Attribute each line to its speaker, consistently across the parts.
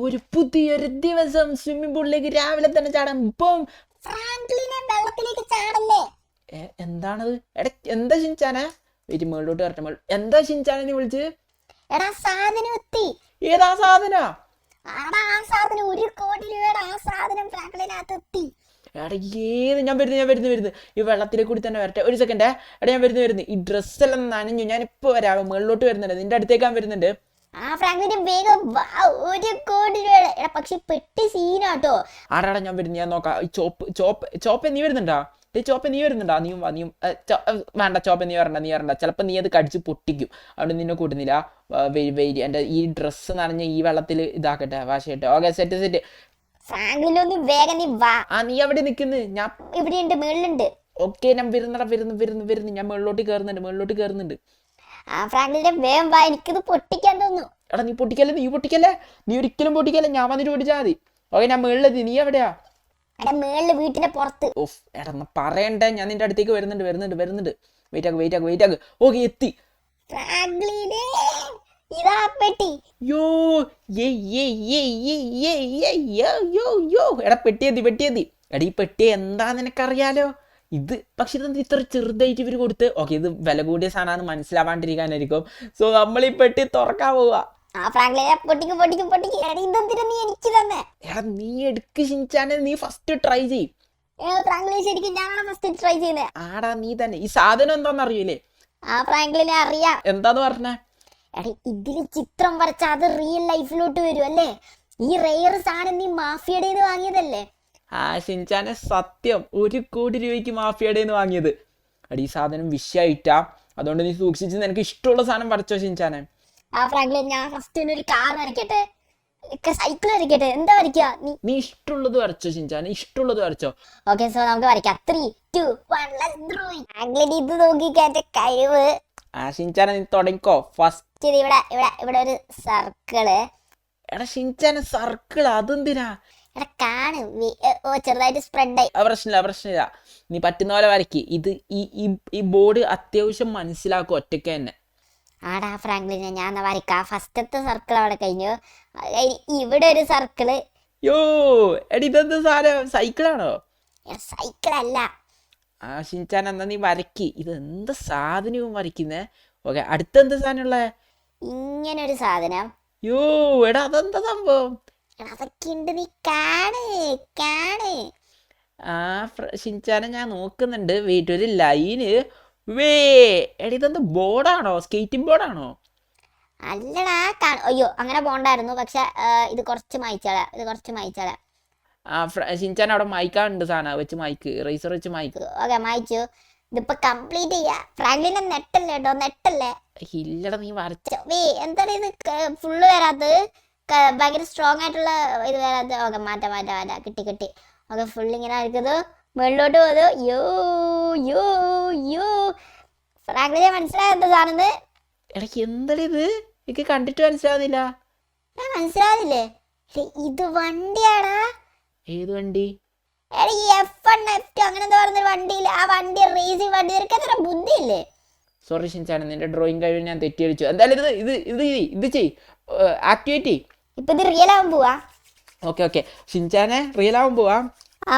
Speaker 1: ഒരു പുതിയൊരു ദിവസം സ്വിമ്മിംഗ് പൂളിലേക്ക് രാവിലെ തന്നെ ചാടാൻ ബോം.
Speaker 2: ഫ്രാങ്ക്ലിനെ വെള്ളത്തിലേക്ക് ചാടല്ലേ?
Speaker 1: എന്താണത്? എടാ എന്താ ഷിൻചാനെ? വീട്ടിൽ മേളിലോട്ട് വരട്ടെ. എന്താ ഷിൻചാനെ നീ വിളിച്ച്?
Speaker 2: എടാ സാധനം എത്തി.
Speaker 1: ഏതാ സാധനാ?
Speaker 2: ആടാ ആ സാധനം 1 കോടി രൂപയുടെ ആ സാധനം ഫ്രാങ്ക്ലിനകത്ത് എത്തി.
Speaker 1: എടാ ഏത്? ഞാൻ വരുന്നു. ഈ വെള്ളത്തിലേക്ക് കൂടി തന്നെ വരട്ടെ. ഒരു സെക്കൻഡേ. എടാ ഞാൻ വരുന്നു. ഈ ഡ്രസ്സെല്ലാം നനഞ്ഞു. ഞാൻ ഇപ്പോൾ വരാം. മേളിലോട്ട് വരുന്നുണ്ട്. നിന്റെ അടുത്തേക്ക് ഞാൻ വരുന്നുണ്ട്.
Speaker 2: ആ ഫ്രാങ്ക്ലിന് വേഗം 1 കോടി രൂപയുടെ. എടാ പക്ഷെ പെട്ടി സീനാട്ടോ.
Speaker 1: ആടാടാ ഞാൻ വരുന്നു. ഞാൻ നോക്കാം. ഈ ചോപ്പ് നീ വരുന്നുണ്ടാ? ചോപ്പ നീ വരുന്നുണ്ടാ? നീയും വേണ്ട. ചോപ്പ നീ വരണ്ട. ചിലപ്പോൾ നീ അത് കടിച്ച് പൊട്ടിക്കും. അവിടെ നിന്നെ കൂട്ടുന്നില്ല. വെയിറ്റ്. എൻ്റെ ഈ ഡ്രസ്സ് നനഞ്ഞ ഈ വെള്ളത്തിൽ ഇതാക്കട്ടെ, വാശിട്ടെ. Okay, set.
Speaker 2: ഫ്രാങ്ക്ലിനൊന്ന് വേഗം നീ വാ.
Speaker 1: നീ അവിടെ നിൽക്കുന്നു. ഞാൻ
Speaker 2: ഇവിടെയുണ്ട്, മേളിലുണ്ട്.
Speaker 1: ഓക്കെ, ഞാൻ വരുന്നു. ഞാൻ മുകളിലോട്ട് കയറുന്നുണ്ട്.
Speaker 2: ആ ഫ്രാങ്ക്ലിനെ വേഗം വാ, എനിക്കിത് പൊട്ടിക്കാൻ തോന്നുന്നു.
Speaker 1: എടാ നീ പൊട്ടിക്കല്ലേ. നീ ഒരിക്കലും പൊട്ടിക്കല്ലേ. ഞാൻ വന്നിട്ട് പൊട്ടിച്ചാൽ മതി. ഓക്കെ, ഞാൻ മുകളിലെത്തി. നീ എവിടെയാ?
Speaker 2: എടാ മേളില്, വീട്ടിന്റെ പുറത്ത്.
Speaker 1: ഓഫ്, എടാ എന്നാ പറയണ്ടേ. ഞാൻ നിന്റെ അടുത്തേക്ക് വരുന്നുണ്ട്. വെയിറ്റ് ആക്ക്. ഓക്കെ, എത്തി.
Speaker 2: ഫ്രാങ്ക്ലിനെ ഇതാ പെട്ടി.
Speaker 1: യോ എടാ പെട്ടിയെത്തി. എടാ ഈ പെട്ടി എന്താ നിനക്കറിയാലോ? ഇത് പക്ഷെ ഇതെന്ത് ഇത്ര ചെറുതായിട്ട് ഇവർ കൊടുത്ത്? ഓക്കെ, ഇത് വില കൂടിയ സാധനമാണെന്ന് മനസ്സിലാവാണ്ടിരിക്കാനായിരിക്കും. സോ നമ്മൾ ഈ പെട്ടി തുറക്കാൻ പോവുക.
Speaker 2: ആ ഫ്രാങ്ക്ലിനെ പൊട്ടിക്കും. എടാ ഇതെന്തിനാ നീ എനിക്ക് തന്നെ?
Speaker 1: എടാ നീ എടുക്ക് ഷിൻചാനെ. നീ ഫസ്റ്റ് ട്രൈ ചെയ്.
Speaker 2: ഫ്രാങ്ക്ലിനെ ശരിക്കും ഞാനാണ് ഫസ്റ്റ് ട്രൈ ചെയ്യുന്നത്.
Speaker 1: ആടാ നീ തന്നെ. ഈ സാധനം എന്താന്ന് അറിയൂലേ?
Speaker 2: ആ ഫ്രാങ്ക്ലിനെ അറിയാം.
Speaker 1: എന്താന്ന് പറഞ്ഞേ?
Speaker 2: എടാ ഇതില് ചിത്രം വരച്ച അത് റിയൽ ലൈഫിലോട്ട് വരും അല്ലേ? ഈ റെയർ സാധനം നീ മാഫിയയുടെ വാങ്ങിയതല്ലേ?
Speaker 1: ഷിൻചാനെ സത്യം. 1 കോടി രൂപയ്ക്ക് മാഫിയയുടെ വാങ്ങിയത്. എടാ ഈ സാധനം വിഷയായിട്ടാ. അതുകൊണ്ട് നീ സൂക്ഷിച്ച് നിനക്ക് ഇഷ്ടമുള്ള സാധനം വരച്ചോ ഷിൻചാനെ.
Speaker 2: ആ ഫ്രാങ്ക്ലിൻ ഞാൻ ഫസ്റ്റ് ഒരു കാർ വരയ്ക്കട്ടെ, സൈക്കിൾ വരയ്ക്കട്ടെ, എന്താ വരയ്ക്കുക?
Speaker 1: നീ ഇഷ്ടമുള്ളത് വരച്ചോ ഷിൻചാനെ. ഇഷ്ടമുള്ളത് വരച്ചോ.
Speaker 2: ഓക്കെ, സോ നമുക്ക് വരയ്ക്കാം. 3, 2, 1 ലെറ്റ്സ് ഡ്രോയിങ്. ഫ്രാങ്ക്ലിൻ ഇത് നോക്കിക്കേ എന്റെ കഴിവ്.
Speaker 1: ഷിൻചാനെ നീ തുടങ്ങിക്കോ. ഫസ്റ്റ്
Speaker 2: ഇവിടെ ഒരു സർക്കിള്.
Speaker 1: എടാ ഷിൻചാനെ സർക്കിൾ അതെന്തിനാ?
Speaker 2: എടാ കാണ്. ചെറുതായിട്ട് സ്പ്രെഡ് ആയി.
Speaker 1: പ്രശ്നമില്ല. നീ പറ്റുന്ന പോലെ വരയ്ക്ക്. ഇത് ഈ ബോർഡ് അത്യാവശ്യം മനസ്സിലാക്കും ഒറ്റയ്ക്ക് തന്നെ.
Speaker 2: ആടാ ഫ്രാങ്ക്ലിനെ ഞാൻ വരയ്ക്കാം. ഫസ്റ്റത്തെ സർക്കിൾ അവിടെ കഴിഞ്ഞു. ഇവിടെ ഒരു സർക്കിള്.
Speaker 1: എടി ഇതെന്ത് സാധനം? സൈക്കിളാണോ?
Speaker 2: സൈക്കിൾ അല്ല.
Speaker 1: ഷിൻചാൻ എന്നാ നീ വരയ്ക്ക്. ഇത് എന്ത് സാധനവും വരയ്ക്കുന്നേ. ഓക്കെ, അടുത്തെന്ത് സാധനമുള്ള?
Speaker 2: ഇങ്ങനൊരു സാധനം.
Speaker 1: എടാ അതെന്താ സംഭവം?
Speaker 2: അതൊക്കെ ഉണ്ട്, നീ കാണ്.
Speaker 1: ഷിൻചാനെ ഞാൻ നോക്കുന്നുണ്ട്. വെയിറ്റ്, ഒരു ലൈന്. എടി ഇതെന്താ ബോർഡാണോ? സ്കേറ്റിംഗ് ബോർഡാണോ?
Speaker 2: അല്ലടാ. അയ്യോ അങ്ങനെ പോണ്ടായിരുന്നു. പക്ഷെ ഇത് കുറച്ച് മായിച്ചാളാ.
Speaker 1: ഷിൻചാൻ അവിടെ മൈക്കാണ്ട് സാധനം വെച്ച് മൈക്ക്, റേസർ വെച്ച് മൈക്ക്.
Speaker 2: ഓക്കെ, മായിച്ചു. ഇതിപ്പോ കംപ്ലീറ്റ് ചെയ്യാ. ഫ്രാങ്ക്ലിനെ നെട്ടല്ലേ കേട്ടോ, നെട്ടല്ലേ.
Speaker 1: ഇല്ലടാ നീ വരച്ച.
Speaker 2: എന്താണ് ഇത് ഫുള്ള് വരാത്തത്? ഭയങ്കര സ്ട്രോങ് ആയിട്ടുള്ള ഇത് വരാത്തത്. ഓക്കെ, മാറ്റാം. കിട്ടി. ഓക്കെ, ഫുള്ള് ഇങ്ങനെ ആയിരിക്കുന്നത്. മുകളിലോട്ട് പോകുന്നു. യോ ഫ്രാങ്ക്ലിനെ മനസ്സിലായ എന്താ സാധനം?
Speaker 1: എടക്ക് എന്താ ഇത്? എനിക്ക് കണ്ടിട്ട് മനസ്സിലാവുന്നില്ല.
Speaker 2: മനസ്സിലാവില്ലേ? ഇത് വണ്ടിയാടാ.
Speaker 1: ഏത് വണ്ടി?
Speaker 2: F1 F2 അങ്ങനെ എന്താ പറയുന്ന വണ്ടിയില്ല. ആ വണ്ടി റേസിംഗ് വണ്ടി. നിനക്ക് എത്ര ബുദ്ധിയില്ലേ?
Speaker 1: സോറി ഷിൻചാൻ, നിന്റെ ഡ്രോയിങ് കഴിവ് ഞാൻ തെറ്റിദ്ധരിച്ചു. എന്തായാലും ഇത് ചെയ്, ആക്ടിവിറ്റി.
Speaker 2: ഇപ്പൊ ഇത് റിയൽ ആവാൻ പോവാ.
Speaker 1: ഓക്കെ ഷിൻചാനെ, റിയൽ ആവാൻ പോവാ.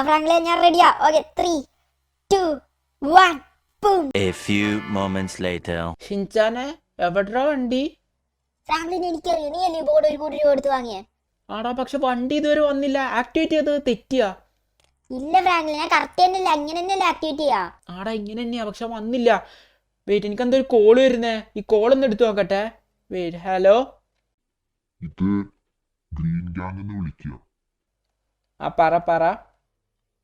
Speaker 2: ഫ്രാങ്ക്ലിൻ ഞാൻ റെഡിയാ. Okay, 3, 2, 1 boom.
Speaker 3: A few moments later.
Speaker 1: ഷിൻചാനെ എവിടാ വണ്ടി?
Speaker 2: ഫ്രാങ്ക്ലിൻ എനിക്കറിയാം, നീ അല്ലേ ബോർഡ് 1 കോടി രൂപ കൊടുത്ത് വാങ്ങിയേ?
Speaker 1: ആടാ പക്ഷെ വണ്ടി ഇതുവരെ വന്നില്ല. ആക്ടിവേറ്റ് ചെയ്തത് തെറ്റിയാ.
Speaker 2: ഇല്ല ഫ്രാങ്ക്ലിൻ, ഞാൻ കറക്റ്റ് തന്നെയല്ല, അങ്ങനെ തന്നെയല്ലേ ആക്ടിവേറ്റ് ചെയ്യാ.
Speaker 1: ആടാ ഇങ്ങനെ തന്നെയാ, പക്ഷെ വന്നില്ല. വെയിറ്റ്, എനിക്ക് എന്തൊരു കോള് വരുന്നേ. ഈ കോളൊന്ന് എടുത്തു നോക്കട്ടെ. Wait, hello.
Speaker 4: ഇത് ഗ്രീൻ ഗാങ് എന്ന് വിളിക്കുക.
Speaker 1: പറ.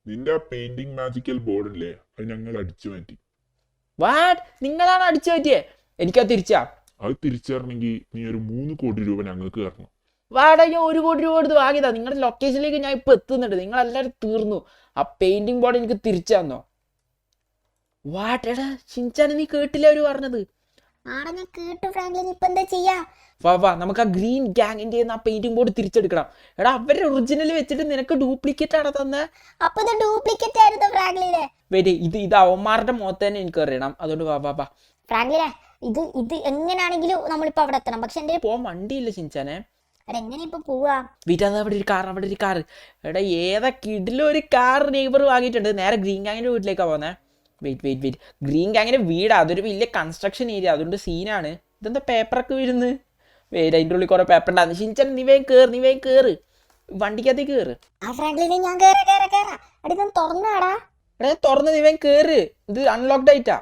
Speaker 4: നിന്റെ ആ പെയിന്റിംഗ് മാജിക്കൽ ബോർഡ് ഇല്ലേ, അത് ഞങ്ങൾ അടിച്ചു മാറ്റി.
Speaker 1: വാട്ട്? നിങ്ങളാണ് അടിച്ചു പറ്റിയേ? എനിക്കത് തിരിച്ചാ.
Speaker 4: അത് തിരിച്ചറിഞ്ഞെങ്കിൽ നീ ഒരു 3 കോടി രൂപ ഞങ്ങൾക്ക് തരണം.
Speaker 1: വാടാ, ഞാൻ 1 കോടി രൂപ കൊടുത്ത് വാങ്ങിയതാ. നിങ്ങളുടെ ലൊക്കേഷനിലേക്ക് ഞാൻ ഇപ്പൊ എത്തുന്നുണ്ട്. നിങ്ങളെല്ലാവരും തീർന്നു. ആ പെയിന്റിംഗ് ബോർഡ് എനിക്ക് തിരിച്ചു തന്നോ? വാട്ടെടാ ഷിൻചാൻ, നീ കേട്ടില്ല അവര് പറഞ്ഞത്?
Speaker 2: ആടാ ഞാൻ കേട്ടു ഫ്രാങ്ക്ലിൻ. ഇപ്പൊ എന്താ ചെയ്യാ?
Speaker 1: വാ നമുക്ക് ആ ഗ്രീൻ ഗാങ്ങിന്റെ ആ പെയിന്റിംഗ് ബോർഡ് തിരിച്ചെടുക്കണം. എടാ അവരുടെ ഒറിജിനൽ വെച്ചിട്ട് നിനക്ക് ഡ്യൂപ്ലിക്കേറ്റ് ആണ് തന്നെ.
Speaker 2: അപ്പൊ ഇത് ഡ്യൂപ്ലിക്കേറ്റ് ആയിരുന്നു ഫ്രാങ്ക്ലിനെ.
Speaker 1: വെയിറ്റ്, ഇത് അവന്മാരുടെ മുഖത്ത് തന്നെ എനിക്ക് അറിയണം. അതുകൊണ്ട് വാ.
Speaker 2: ഫ്രാങ്ക്ലിനെ ഇത് എങ്ങനെയാണെങ്കിലും നമ്മളിപ്പോ അവിടെ എത്തണം. പക്ഷെ എന്റെ
Speaker 1: പോവാൻ വണ്ടിയില്ല ഷിൻചാനെ.
Speaker 2: എടാ എങ്ങനെ ഇപ്പൊ പോവാ?
Speaker 1: വീട്ടിൽ അവിടെ ഒരു കാർ, അവിടെ ഒരു കാർ. എടാ ഏതാ കിടിലൊരു കാർ നെയ്ബർ വാങ്ങിയിട്ടുണ്ട്. നേരെ ഗ്രീൻ ഗാങ്ങിൻ്റെ വീട്ടിലേക്കാണ് പോകുന്നത്. വെയിറ്റ് ഗ്രീൻ ഗാങ്ങിൻ്റെ വീടാ, അതൊരു വലിയ കൺസ്ട്രക്ഷൻ ഏരിയ, അതുകൊണ്ട് സീനാണ്. ഇതെന്താ പേപ്പറൊക്കെ വരുന്നത്? അതിൻ്റെ ഉള്ളിൽ കുറേ പേപ്പർ ഉണ്ടാകുന്നു. ഷിൻചാൻ നീ വേഗം കയറ് വണ്ടിക്കകത്തേക്ക് കയറ്.
Speaker 2: ആ ഫ്രാങ്ക്ലിനെ ഞാൻ കേറാ. എടി ഇതൊന്ന് തുറന്നാടാ.
Speaker 1: എടാ തുറന്ന് നീ വേഗം കയറ്, ഇത് അൺലോക്ക്ഡ് ആയിട്ടാ.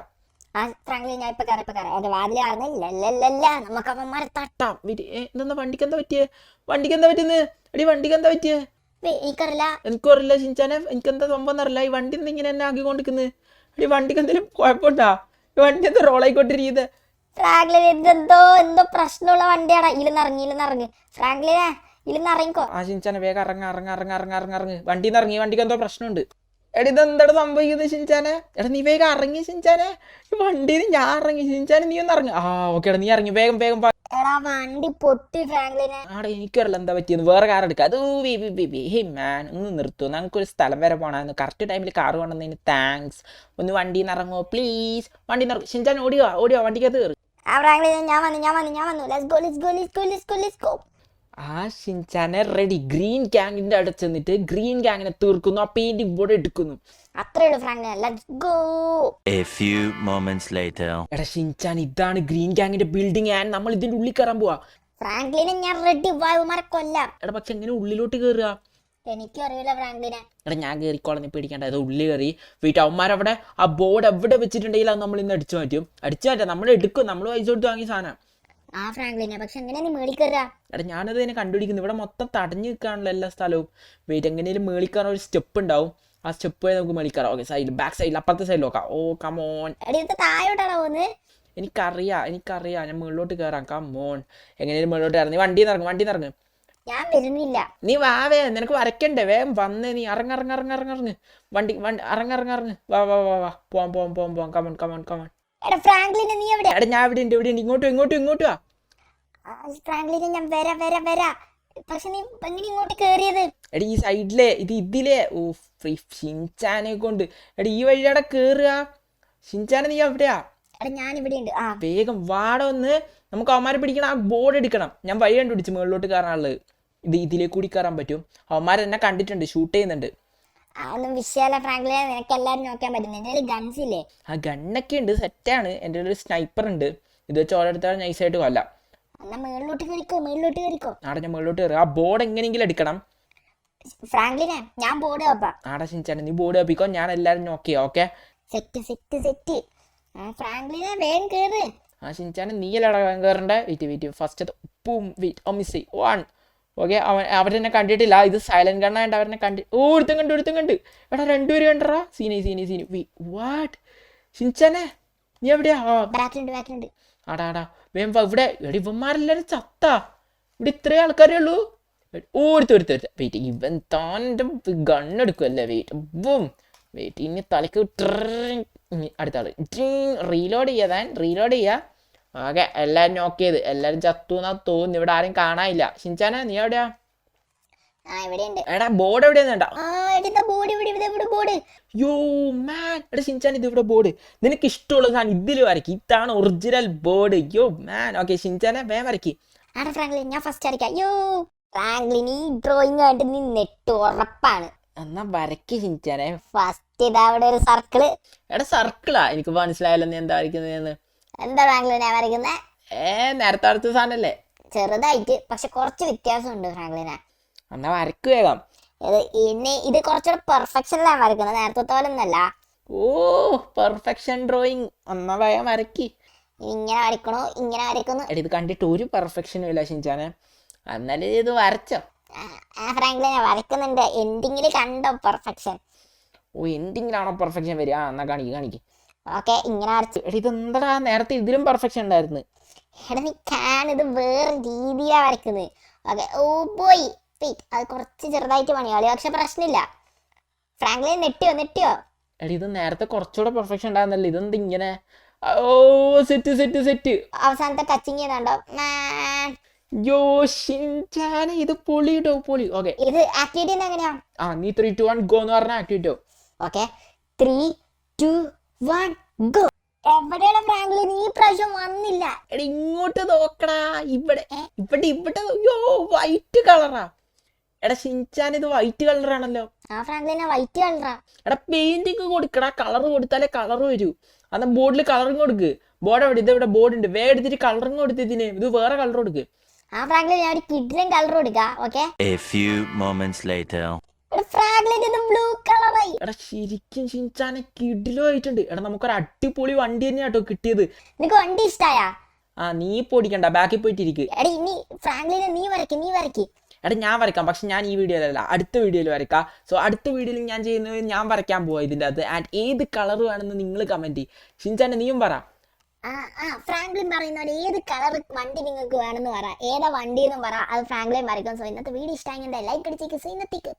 Speaker 2: ആ ഫ്രാങ്ക്ലിൻ ഞാൻ ഇപ്പൊ കയറാം. ഓക്കെ വാതിൽ ആർന്നില്ല നമുക്ക് അവന്മാരെ
Speaker 1: ട്ടാ, എന്താ വണ്ടിക്ക് എന്താ പറ്റുന്നത്? എടി വണ്ടിക്ക് എന്താ പറ്റിയേ?
Speaker 2: എനിക്കറിയില്ല.
Speaker 1: എനിക്കും അറിയില്ല ഷിൻചാനെ, എനിക്കെന്താ സംഭവം എന്നറിയില്ല. ഈ വണ്ടി എന്താ ഇങ്ങനെ എന്നെ ആക്കിക്കൊണ്ടിരിക്കുന്നത്? എടി വണ്ടിക്ക് എന്തെങ്കിലും കുഴപ്പമുണ്ടാ? ഈ വണ്ടി എന്താ റോളായിക്കൊണ്ടിരിക്കുന്നത്?
Speaker 2: ഫ്രാങ്ക്ലിൻ എന്തോ പ്രശ്നമുള്ള വണ്ടിയാടാ. ഇല്ലെന്നിറങ്ങി ഫ്രാങ്ക്ലിനെ ഇല്ലെന്നിറങ്ങിക്കോ.
Speaker 1: ആ ഷിൻചാനെ വേഗം ഇറങ്ങ്. വണ്ടിയിൽ നിന്ന് ഇറങ്ങി, വണ്ടിക്ക് എന്തോ പ്രശ്നമുണ്ട്. എടി ഇതെന്താണ് സംഭവിക്കുന്നത് ഷിൻചാനെ? എടാ നീ വേഗം ഇറങ്ങി ഷിൻചാനെ. ഈ വണ്ടിയിൽ ഞാൻ ഇറങ്ങി, ഷിൻചാനെ നീ ഒന്ന് ഇറങ്ങി. ഓക്കെ എടാ നീ ഇറങ്ങി വേഗം.
Speaker 2: എടാ വണ്ടി പൊട്ടി ഫ്രാങ്ക്ലിനെ.
Speaker 1: ആടെ എനിക്കറിയില്ല എന്താ പറ്റിയെന്ന്. വേറെ കാർ എടുക്കാം. അത് ഹേ മാൻ ഒന്ന് നിർത്തുമോ? ഞങ്ങൾക്കൊരു സ്ഥലം വരെ പോകണമെന്ന്. കറക്റ്റ് ടൈമിൽ കാർ കൊണ്ടുവന്നതിന് താങ്ക്സ്. ഒന്ന് വണ്ടിയിൽ നിന്ന് ഇറങ്ങുമോ പ്ലീസ്? വണ്ടിയിൽ നിന്ന് ഷിൻചാൻ ഓടിയോ വണ്ടിക്കകത്ത് കയറി.
Speaker 2: ആ ഫ്രാങ്ക്ലിനെ ഞാൻ വന്നു. Let's go.
Speaker 1: ആ ഷിൻചാനെ റെഡി. ഗ്രീൻ ഗാങ്ങിന്റെ അടുത്ത് ചെന്നിട്ട് ഗ്രീൻ ഗാങ്ങിനെ തീർക്കുന്നു. ആ പെയിന്റിംഗ് ബോർഡ് എടുക്കുന്നു.
Speaker 2: അത്രേ ഉള്ളൂ ഫ്രാങ്ക്ലിനെ. Let's go.
Speaker 3: A few moments later.
Speaker 1: എടാ ഷിൻചാൻ ഇതാണ് ഗ്രീൻ ഗാങ്ങിന്റെ ബിൽഡിംഗ് ആൻഡ് നമ്മൾ ഇതിന്റെ ഉള്ളിൽ കയറാൻ പോവാ.
Speaker 2: ഫ്രാങ്ക്ലിനെ ഞാൻ റെഡി. വായുമാരെ കൊല്ലാം.
Speaker 1: എടാ പക്ഷെ എങ്ങനെ ഉള്ളിലോട്ട് കയറുക?
Speaker 2: എനിക്കും അറിയില്ല ഫ്രാങ്ക്ലിനെ.
Speaker 1: എടാ ഞാൻ കയറിക്കോളാം, നീ പേടിക്കേണ്ട. അത് ഉള്ളിൽ കയറി വീട്ടിൽ അവന്മാരവിടെ ആ ബോർഡ് എവിടെ വെച്ചിട്ടുണ്ടെങ്കിൽ അത് നമ്മൾ ഇന്ന് അടിച്ചു മാറ്റാം. നമ്മൾ എടുക്കും, നമ്മൾ പൈസ കൊടുത്ത് വാങ്ങിയ സാധനം.
Speaker 2: ആ ഫ്രാങ്ക്ലിനെ പക്ഷെ എങ്ങനെയാ നീ മേളിക്കറാ?
Speaker 1: എടാ ഞാനത് തന്നെ കണ്ടുപിടിക്കുന്നു. ഇവിടെ മൊത്തം തടഞ്ഞു നിൽക്കാണല്ലോ എല്ലാ സ്ഥലവും. വെയിറ്റ് എങ്ങനെയും ഒരു സ്റ്റെപ്പ് ഉണ്ടാവും. ആ സ്റ്റെപ്പ് വഴി നമുക്ക് മേളിക്കറാം. ഓക്കെ സൈഡിൽ ബാക്ക് സൈഡിൽ അപ്പുറത്തെ സൈഡിൽ നോക്കാം. ഓ കമോൺ.
Speaker 2: താഴോട്ടാണോ പോകുന്നത്?
Speaker 1: എനിക്കറിയാം ഞാൻ മുകളിലോട്ട് കയറാം. കമോൺ എങ്ങനെയും മുകളിലോട്ട് കയറാം. നീ വണ്ടിയിൽ നിന്ന് ഇറങ്ങ്.
Speaker 2: ഞാൻ വരുന്നില്ല.
Speaker 1: നീ വാവേ, നിനക്ക് വരയ്ക്കണ്ടേ? വേഗം വന്നേ. നീ ഇറങ്ങ്. വണ്ടി ഇറങ്ങ്. വാ പോവാം. കമോൺ.
Speaker 2: എടാ ഫ്രാങ്ക്ലിനെ നീ എവിടെ?
Speaker 1: എടാ ഞാൻ ഇവിടെ ഉണ്ട്. ഇങ്ങോട്ട് വാ.
Speaker 2: ഫ്രാങ്ക്ലിനെ ഞാൻ വരാ. പക്ഷെ നീ എങ്ങനെ ഇങ്ങോട്ട് കേറിയത്?
Speaker 1: എടാ ഈ സൈഡിലെ ഇതിലെ ഷിൻചാനെ കൊണ്ട്. എടാ ഈ വഴിയുടെ കേറുക. ഷിൻചാനെ നീ എവിടെയാ?
Speaker 2: എടാ ഞാൻ ഇവിടെ ഉണ്ട്.
Speaker 1: വേഗം വാടൊന്ന്. നമുക്ക് അവന്മാരെ പിടിക്കണം. ആ ബോർഡ് എടുക്കണം. ഞാൻ വഴി കണ്ടുപിടിച്ച് മുകളിലോട്ട് കയറാനുള്ളത്. ഇതിലേക്ക് കൂടി കയറാൻ പറ്റും. അവന്മാർ എന്നെ കണ്ടിട്ടുണ്ട്, ഷൂട്ട് ചെയ്യുന്നുണ്ട്.
Speaker 2: ഒന്നും വിഷയമല്ല ഫ്രാങ്ക്ലിനെ, നിനക്ക് എല്ലാവരും നോക്കാൻ പറ്റും. നിന്റെ ഗൺസ് ഇല്ലേ?
Speaker 1: ആ ഗണ്ണൊക്കെ ഉണ്ട്, സെറ്റാണ്. എൻ്റെ ഒരു സ്നൈപ്പർ ഉണ്ട്. ഇത് വെച്ച് ഓരോരുത്തരും നൈസായിട്ട് കൊല്ലാം.
Speaker 2: എന്നാ മേളിലോട്ട് കയറിക്കോ.
Speaker 1: ആടെ ഞാൻ മുകളിലോട്ട് കയറി. ആ ബോർഡ് എങ്ങനെയെങ്കിലും എടുക്കണം.
Speaker 2: ഫ്രാങ്ക്ലിനെ ഞാൻ ബോർഡ് വെപ്പാ.
Speaker 1: ആടെ ഷിൻചാനെ നീ ബോർഡ് വെപ്പിക്കോ, ഞാൻ എല്ലാവരും നോക്കിയോ. Okay
Speaker 2: set. ഫ്രാങ്ക്ലിനെ വേഗം കേറ്.
Speaker 1: ആ ഷിൻചാനെ നീ അല്ലടാ കയറണ്ടേ. Wait first miss 1. ഓക്കെ അവരെന്നെ കണ്ടിട്ടില്ല. ഇത് സൈലന്റ് ഗണ്ണായിട്ട് അവരെന്നെ ഒരുത്തം കണ്ട്. എടാ രണ്ടുപേരും കണ്ടറാ. സീനി വാട്ട്? ഷിൻചാനെ നീ എവിടെയാ?
Speaker 2: ബാക്കിലുണ്ട്.
Speaker 1: ആടാ വേം ഇവിടെ. എടി ഇവന്മാരെല്ലാരും ചത്താ. ഇവിടെ ഇത്രയും ആൾക്കാരേ ഉള്ളൂ. ഒരുത്ത വെയിറ്റ്, ഇവൻ താൻ്റെ ഗണ്ണെടുക്കുമല്ലേ? വെയിറ്റ് ഇനി തലക്ക് അടുത്ത ആള് റീലോഡ് ചെയ്യാ. ഓക്കെ എല്ലാരും നോക്കിയത്. എല്ലാരും ചത്തു എന്നാ തോന്നുന്നു. ഇവിടെ ആരും കാണാനില്ല. ഷിൻചാനെ നീ എവിടെയാ? എടാ ബോർഡ് എവിടെയാ? യോ മാൻ. എടാ ഷിൻചാൻ ഇത് ഇവിടെ ബോർഡ്. നിനക്ക് ഇഷ്ടമുള്ള സാധനം ഇതിൽ വരയ്ക്ക്. ഇതാണ് ഒറിജിനൽ ബോർഡ്. യോ മാൻ. ഓക്കെ ഷിൻചാനെ വേഗം വരയ്ക്ക്.
Speaker 2: ഞാൻ ഫസ്റ്റ് വരയ്ക്കാം. ഫ്രാങ്ക്ലിൻ ഈ ഡ്രോയിങ് ആയിട്ട് നീ നെറ്റ് ഉറപ്പാണ്.
Speaker 1: എന്നാ വരയ്ക്ക് ഷിൻചാനെ.
Speaker 2: ഫസ്റ്റ് ഇതാ അവിടെ ഒരു സർക്കിള്.
Speaker 1: എടാ സർക്കിളാ? എനിക്ക് മനസ്സിലായല്ലോ നീ എന്താ വരയ്ക്കുന്നതെന്ന്.
Speaker 2: എന്താ ഫ്രാങ്ക്ലിനെ വരയ്ക്കുന്നത്?
Speaker 1: നേരത്തെ അടുത്ത സാധനല്ലേ?
Speaker 2: ചെറുതായിട്ട്, പക്ഷെ കുറച്ച് വ്യത്യാസമുണ്ട് ഫ്രാങ്ക്ലിനെ.
Speaker 1: എന്നാ വരയ്ക്ക് വേഗം.
Speaker 2: ഇത് കുറച്ചുകൂടെ പെർഫെക്ഷനിലാണ് വരയ്ക്കുന്നത്, നേരത്തെ പോലൊന്നല്ല.
Speaker 1: ഓ പെർഫെക്ഷൻ ഡ്രോയിങ്. എന്നാ വേഗം വരയ്ക്ക്.
Speaker 2: ഇങ്ങനെ വരയ്ക്കുന്നു.
Speaker 1: എടാ ഇത് കണ്ടിട്ട് ഒരു പെർഫെക്ഷനും ഇല്ല ഷിൻചാനെ. എന്നാലും ഇത് വരച്ചോ.
Speaker 2: ഫ്രാങ്ക്ലിനെ വരയ്ക്കുന്നുണ്ട്. എൻഡിങ്ങിൽ കണ്ടോ പെർഫെക്ഷൻ?
Speaker 1: ഓ എൻഡിങ്ങിലാണോ പെർഫെക്ഷൻ വരിക? എന്നാ കാണിക്ക്.
Speaker 2: ഓക്കെ ഇങ്ങനെ വരച്ചു.
Speaker 1: എടാ ഇതെന്താ നേരത്തെ ഇതിലും പെർഫെക്ഷൻ ഉണ്ടായിരുന്നു.
Speaker 2: എടാ നീ ഇത് വേറെ രീതിയിലാണ് വരയ്ക്കുന്നത്. ഓക്കെ പോയി. അത് കുറച്ച് ചെറുതായിട്ട് പണിയാളി, പക്ഷെ പ്രശ്നമില്ല. ഫ്രാങ്ക്ലിൻ നെട്ടിയോ?
Speaker 1: എടാ ഇത് നേരത്തെ കുറച്ചുകൂടെ പെർഫെക്ഷൻ ഉണ്ടായിരുന്നല്ലോ. ഇതെന്താ ഇങ്ങനെ? ഓ സെറ്റ്.
Speaker 2: അവസാനത്തെ ടച്ചിങ് ചെയ്താണ്ടോ?
Speaker 1: യോ ഷിൻചാനെ ഇത് പൊളി. ഓക്കെ
Speaker 2: ഇത് ആക്ടിവിറ്റി എങ്ങനെയാ?
Speaker 1: നീ 3, 2, 1 ഗോ എന്ന് പറഞ്ഞ ആക്ടിവിറ്റോ.
Speaker 2: Okay 3, 2, 1 go. എവിടെയാണ് ഫ്രാങ്ക്ലിൻ ഈ പ്രാവശ്യം വന്നില്ല?
Speaker 1: എടാ ഇങ്ങോട്ട് നോക്കടാ, ഇവിടെ ഇവിടെ ഇവിടെ അയ്യോ വൈറ്റ് കളറാ. എടാ ഷിൻചാൻ ഇത് വൈറ്റ് കളറാണല്ലോ.
Speaker 2: ആ ഫ്രാങ്ക്ലിനെ വൈറ്റ് കളറാ.
Speaker 1: എടാ പെയിന്റിങ് കൊടുക്കടാ, കളർ കൊടുത്താലേ കളർ വരൂ. അന്ന് ബോർഡിൽ കളറും കൊടുക്ക്. ബോർഡ് എവിടെ? ഇത് ഇവിടെ ബോർഡ് ഉണ്ട്. വേഗം എടുത്തിട്ട് കളറും കൊടുത്ത് ഇതിന്. ഇത് വേറെ കളർ കൊടുക്ക്.
Speaker 2: ആ ഫ്രാങ്ക്ലിൻ ഞാൻ ഒരു കിഡിലും കളർ കൊടുക്കാം. Okay
Speaker 3: A few moments later.
Speaker 2: Franklin ഇത് ബ്ലൂ കളറായി.
Speaker 1: എടാ ശരിക്കും ഷിൻചാനെ കിഡിലും ആയിട്ടുണ്ട്. എടാ നമുക്കൊരു അടിപൊളി വണ്ടി തന്നെയാ കേട്ടോ കിട്ടിയത്.
Speaker 2: നിനക്ക് വണ്ടി ഇഷ്ടായാ?
Speaker 1: നീ പൊടിക്കണ്ട, ബാക്കിൽ പോയിട്ടിരിക്ക്.
Speaker 2: എടാ ഇനി ഫ്രാങ്ക്ലിനെ നീ വരയ്ക്ക്.
Speaker 1: എടാ ഞാൻ വരയ്ക്കാം, പക്ഷെ ഞാൻ ഈ വീഡിയോയിലല്ല, അടുത്ത വീഡിയോയിൽ വരയ്ക്കാം. സോ അടുത്ത വീഡിയോയിൽ ഞാൻ ചെയ്യുന്നത് ഞാൻ വരയ്ക്കാൻ പോവാ ഇതിൻ്റെ അകത്ത്. ആൻഡ് ഏത് കളർ വേണമെന്ന് നിങ്ങൾ കമൻറ്റ് ചെയ്യും. ഷിൻചാനെ നീയും പറ.
Speaker 2: ഫ്രാങ്ക്ലിൻ പറയുന്ന ഏത് കളർ വണ്ടി നിങ്ങൾക്ക് വേണമെന്ന് പറ, ഏതാ വണ്ടി എന്നും പറ, അത് ഫ്രാങ്ക്ലിൻ വരയ്ക്കും. സോ ഇന്നത്തെ വീഡിയോ ഇഷ്ടമായെങ്കിൽ ലൈക്ക് അടിച്ചേക്ക്. സോ ഇന്നത്തേക്ക്